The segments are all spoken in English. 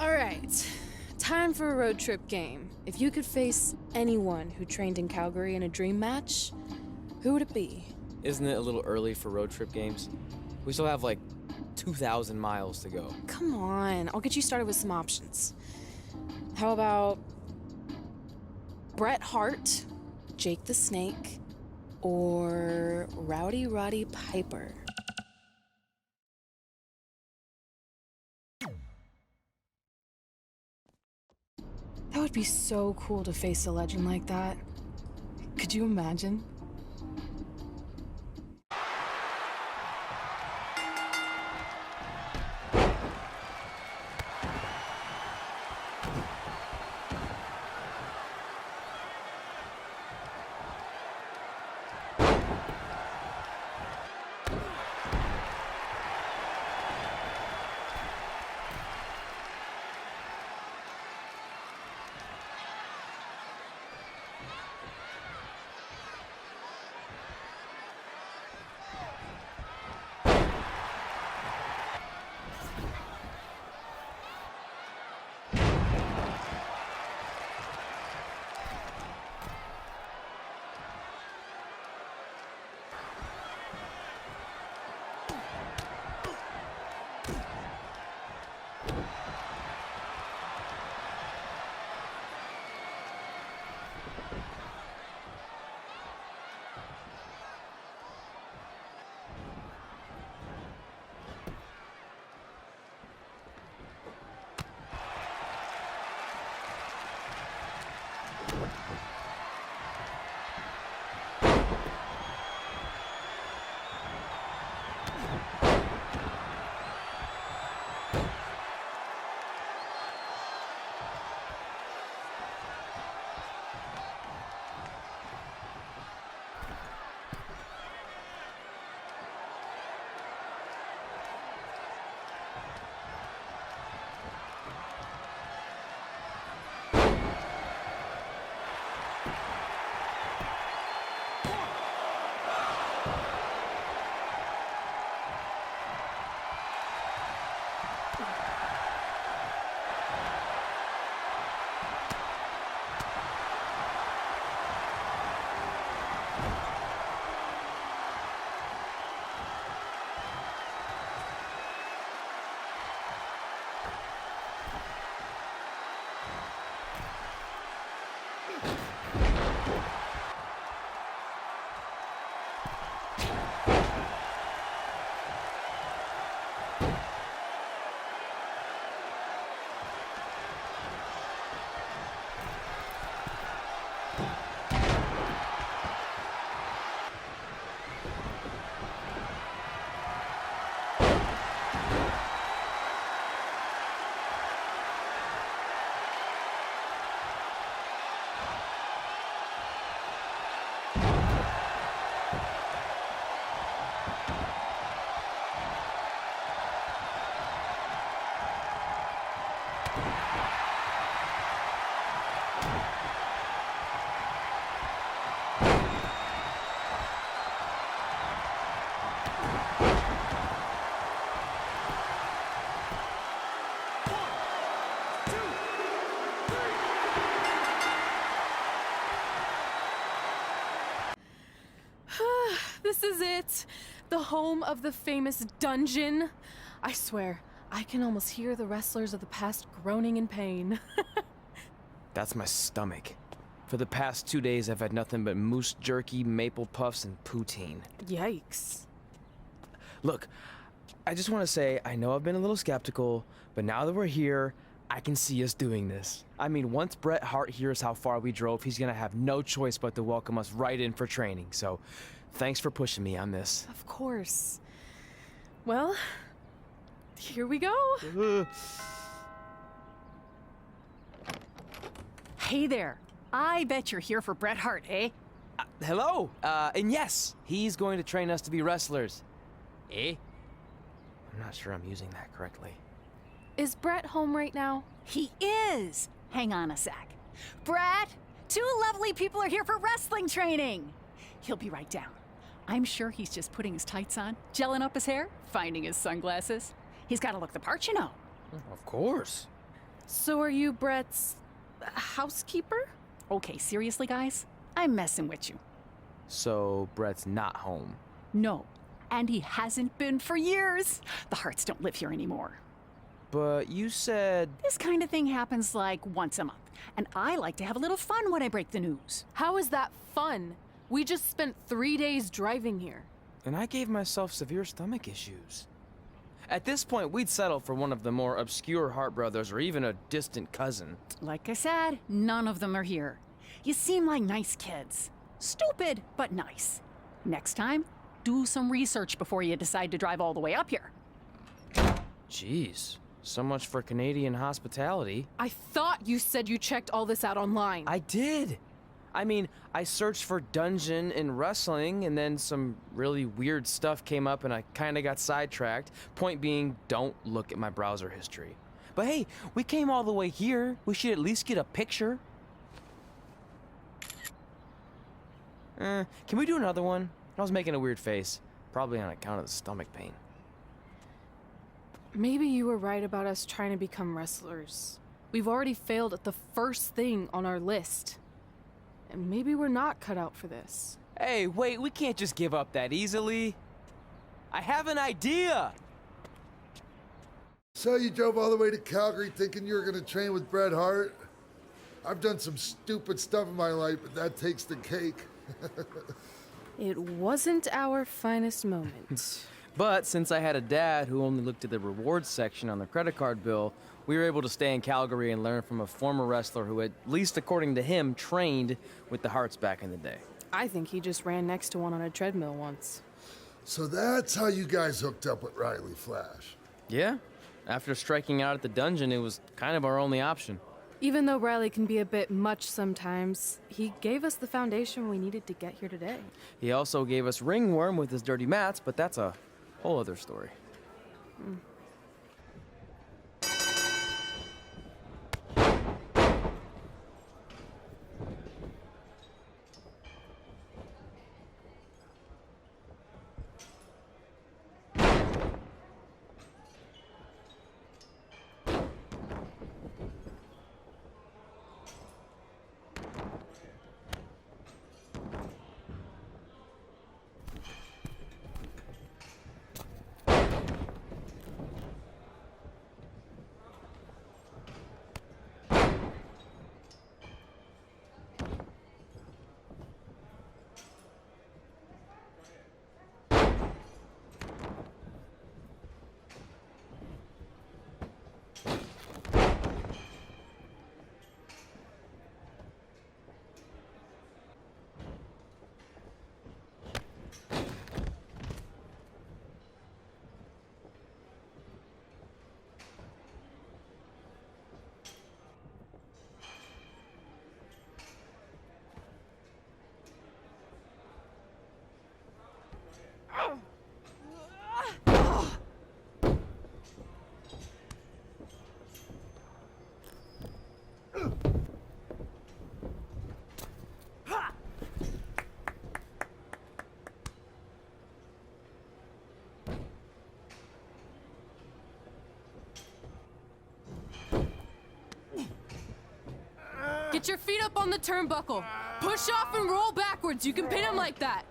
All right, time for a road trip game. If you could face anyone who trained in Calgary in a dream match, who would it be? Isn't it a little early for road trip games? We still have like 2,000 miles to go. Come on, I'll get you started with some options. How about Bret Hart, Jake the Snake, or Rowdy Roddy Piper? That would be so cool to face a legend like that. Could you imagine? This is it. The home of the famous dungeon. I swear, I can almost hear the wrestlers of the past groaning in pain. That's my stomach. For the past 2 days, I've had nothing but moose jerky, maple puffs, and poutine. Yikes. Look, I just want to say, I know I've been a little skeptical, but now that we're here, I can see us doing this. I mean, once Bret Hart hears how far we drove, he's gonna have no choice but to welcome us right in for training. So, thanks for pushing me on this. Of course. Well, here we go. Hey there. I bet you're here for Bret Hart, eh? Hello, and yes, he's going to train us to be wrestlers. Eh? I'm not sure I'm using that correctly. Is Bret home right now? He is. Hang on a sec. Bret, 2 lovely people are here for wrestling training. He'll be right down. I'm sure he's just putting his tights on, gelling up his hair, finding his sunglasses. He's got to look the part, you know. Of course. So are you Brett's housekeeper? Okay, seriously, guys? I'm messing with you. So Brett's not home. No, and he hasn't been for years. The Harts don't live here anymore. But you said... This kind of thing happens like once a month, and I like to have a little fun when I break the news. How is that fun? We just spent 3 days driving here. And I gave myself severe stomach issues. At this point, we'd settle for one of the more obscure Hart brothers or even a distant cousin. Like I said, none of them are here. You seem like nice kids. Stupid, but nice. Next time, do some research before you decide to drive all the way up here. Jeez, so much for Canadian hospitality. I thought you said you checked all this out online. I did. I mean, I searched for dungeon in wrestling, and then some really weird stuff came up, and I kind of got sidetracked. Point being, don't look at my browser history. But hey, we came all the way here. We should at least get a picture. Can we do another one? I was making a weird face, probably on account of the stomach pain. Maybe you were right about us trying to become wrestlers. We've already failed at the first thing on our list. And maybe we're not cut out for this. Hey, wait, we can't just give up that easily. I have an idea! So you drove all the way to Calgary thinking you were going to train with Bret Hart? I've done some stupid stuff in my life, but that takes the cake. It wasn't our finest moment. But since I had a dad who only looked at the rewards section on the credit card bill, we were able to stay in Calgary and learn from a former wrestler who, at least according to him, trained with the Harts back in the day. I think he just ran next to one on a treadmill once. So that's how you guys hooked up with Riley Flash. Yeah. After striking out at the dungeon, it was kind of our only option. Even though Riley can be a bit much sometimes, he gave us the foundation we needed to get here today. He also gave us ringworm with his dirty mats, but that's a whole other story. Get your feet up on the turnbuckle. Push off and roll backwards. You can pin him like that.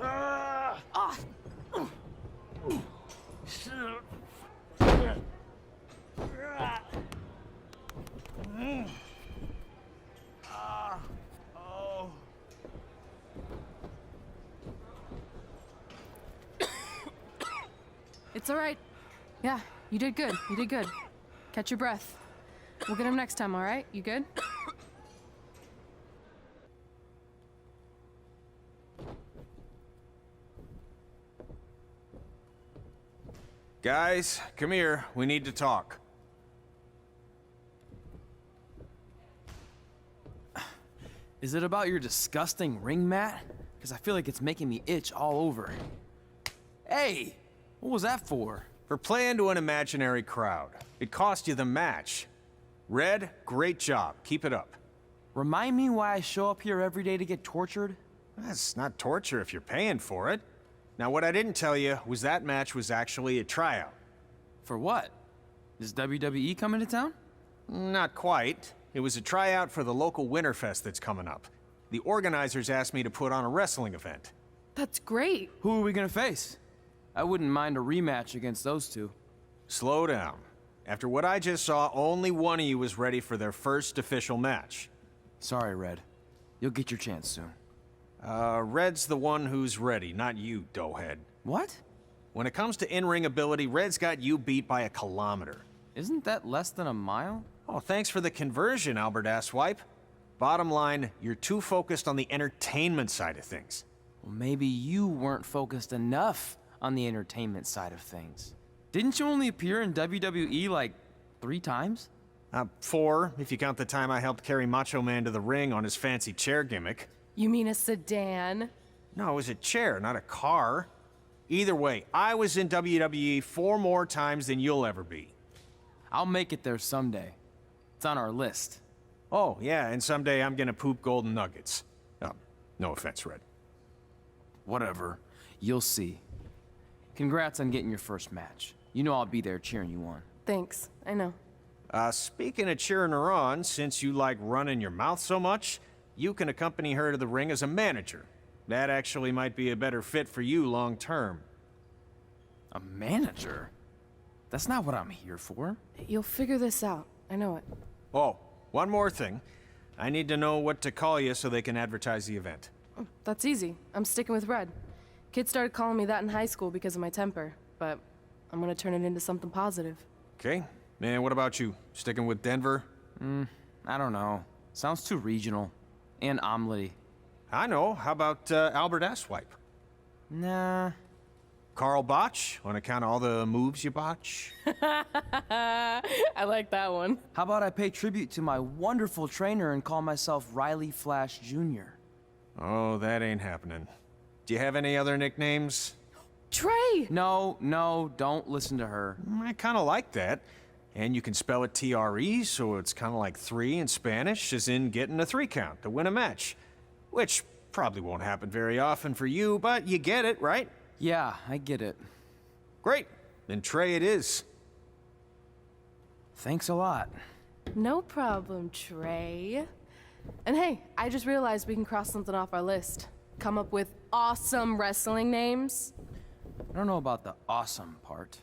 Ah. It's all right. Yeah, you did good. You did good. Catch your breath. We'll get him next time, all right? You good? Guys, come here. We need to talk. Is it about your disgusting ring mat? Because I feel like it's making me itch all over. Hey! What was that for? For playing to an imaginary crowd. It cost you the match. Red, great job. Keep it up. Remind me why I show up here every day to get tortured? That's not torture if you're paying for it. Now, what I didn't tell you was that match was actually a tryout. For what? Is WWE coming to town? Not quite. It was a tryout for the local Winterfest that's coming up. The organizers asked me to put on a wrestling event. That's great. Who are we gonna face? I wouldn't mind a rematch against those two. Slow down. After what I just saw, only one of you was ready for their first official match. Sorry, Red. You'll get your chance soon. Red's the one who's ready, not you, doughhead. What? When it comes to in-ring ability, Red's got you beat by a kilometer. Isn't that less than a mile? Oh, thanks for the conversion, Albert Asswipe. Bottom line, you're too focused on the entertainment side of things. Well, maybe you weren't focused enough on the entertainment side of things. Didn't you only appear in WWE like 3 times? 4, if you count the time I helped carry Macho Man to the ring on his fancy chair gimmick. You mean a sedan? No, it was a chair, not a car. Either way, I was in WWE 4 more times than you'll ever be. I'll make it there someday. It's on our list. Oh, yeah, and someday I'm gonna poop golden nuggets. No offense, Red. Whatever. You'll see. Congrats on getting your first match. You know I'll be there cheering you on. Thanks, I know. Speaking of cheering her on, since you like running your mouth so much, you can accompany her to the ring as a manager. That actually might be a better fit for you long term. A manager? That's not what I'm here for. You'll figure this out. I know it. Oh, one more thing. I need to know what to call you so they can advertise the event. Oh, that's easy. I'm sticking with Red. Kids started calling me that in high school because of my temper, but I'm gonna turn it into something positive. Okay. And what about you? Sticking with Denver? I don't know. Sounds too regional. And omelette-y. I know. How about Albert Asswipe? Nah. Carl Botch, on account of all the moves you botch? I like that one. How about I pay tribute to my wonderful trainer and call myself Riley Flash Jr.? Oh, that ain't happening. Do you have any other nicknames? Trey! No, don't listen to her. I kind of like that. And you can spell it T-R-E, so it's kind of like 3 in Spanish, as in getting a 3 count to win a match. Which probably won't happen very often for you, but you get it, right? Yeah, I get it. Great. Then Trey it is. Thanks a lot. No problem, Trey. And hey, I just realized we can cross something off our list. Come up with awesome wrestling names. I don't know about the awesome part.